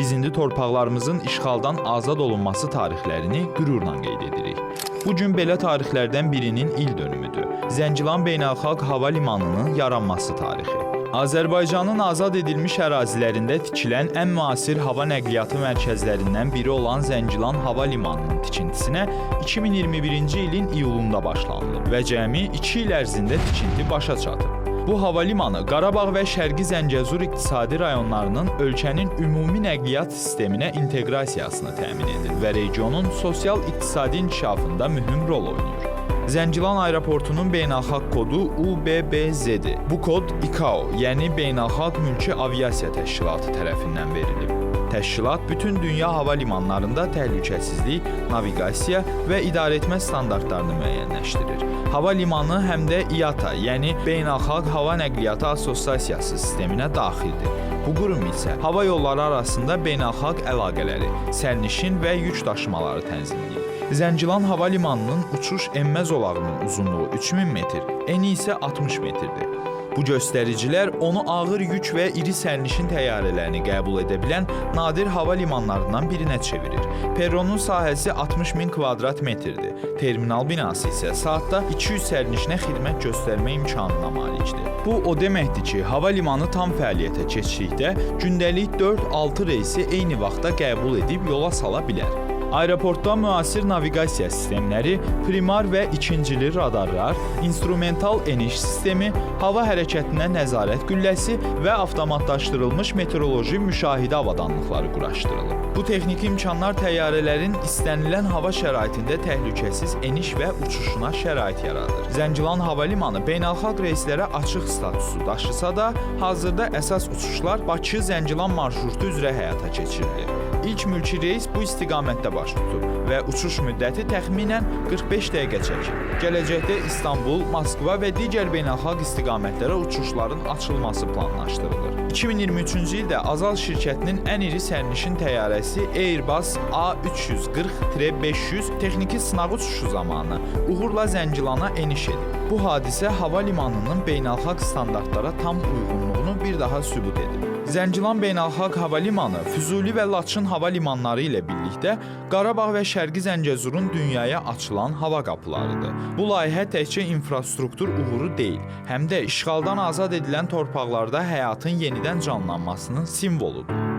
Biz indi torpaqlarımızın işğaldan azad olunması tarixlərini qürurla qeyd edirik. Bu gün belə tarixlərdən birinin ildönümüdür. Zəngilan Beynəlxalq Hava Limanının yaranması tarixi. Azərbaycanın azad edilmiş ərazilərində tikilən ən müasir hava nəqliyyatı mərkəzlərindən biri olan Zəngilan Hava Limanının tikintisinə 2021-ci ilin iyulunda başlanılıb və cəmi 2 il ərzində tikinti başa çatıb. Bu hava limanı Qarabağ və Şərqi Zəngəzur iqtisadi rayonlarının ölkənin ümumi nəqliyyat sisteminə inteqrasiyasını təmin edir və regionun sosial-iqtisadi inkişafında mühüm rol oynayır. Zəngilan aeroportunun beynəlxalq kodu UBBZ-dir. Bu kod ICAO, yəni Beynəlxalq Mülki Aviasiya Təşkilatı tərəfindən verilib. Təşkilat bütün dünya hava limanlarında təhlükəsizlik, naviqasiya və idarəetmə standartlarını müəyyənləşdirir. Hava limanı həm də IATA, yəni Beynəlxalq Hava Nəqliyyatı Assosiasiyası sisteminə daxildir. Bu qurum isə hava yolları arasında beynəlxalq əlaqələri, sərnişin və yük daşımaları tənzimləyir. Zəngilan Hava Limanının uçuş enmə zolağının uzunluğu 3000 metr, eni isə 60 metrdir. Bu göstəricilər onu ağır yük və iri sərnişin təyyarələrini qəbul edə bilən nadir hava limanlarından birinə çevirir. Perronun sahəsi 60 min kvadrat metrdir. Terminal binası isə saatda 200 sərnişinə xidmət göstərmə imkanına malikdir. Bu o deməkdir ki, hava limanı tam fəaliyyətə keçdikdə gündəlik 4-6 reysi eyni vaxtda qəbul edib yola sala bilər. Aeroportda müasir naviqasiya sistemləri, primar və ikincili radarlar, instrumental eniş sistemi, hava hərəkətinə nəzarət qülləsi və avtomatlaşdırılmış meteoroloji müşahidə avadanlıqları quraşdırılıb. Bu texniki imkanlar təyyarələrin istənilən hava şəraitində təhlükəsiz eniş və uçuşuna şərait yaradır. Zəngilan Hava Limanı beynəlxalq reyslərə açıq statusu daşısa da, hazırda əsas uçuşlar Bakı-Zəngilan marşrutu üzrə həyata keçirilir. İlk mülki reys bu istiqamətdə baş tutub və uçuş müddəti təxminən 45 dəqiqə çəkir. Gələcəkdə İstanbul, Moskva və digər beynəlxalq istiqamətlərə uçuşların açılması planlaşdırılır. 2023-cü ildə Azal şirkətinin ən iri sərnişin təyyarəsi Airbus A340-500 texniki sınaq uçuşu zamanı uğurla Zəngilana eniş edib. Bu hadisə hava limanının beynəlxalq standartlara tam uyğunluğunu bir daha sübut edib. Zəngilan Beynəlxalq Hava Limanı Füzuli və Laçın hava limanları ilə birlikdə Qarabağ və Şərqi Zəngəzurun dünyaya açılan hava qapılarıdır. Bu layihə təkcə infrastruktur uğuru deyil, həm də işğaldan azad edilən torpaqlarda həyatın yenidən canlanmasının simvoludur.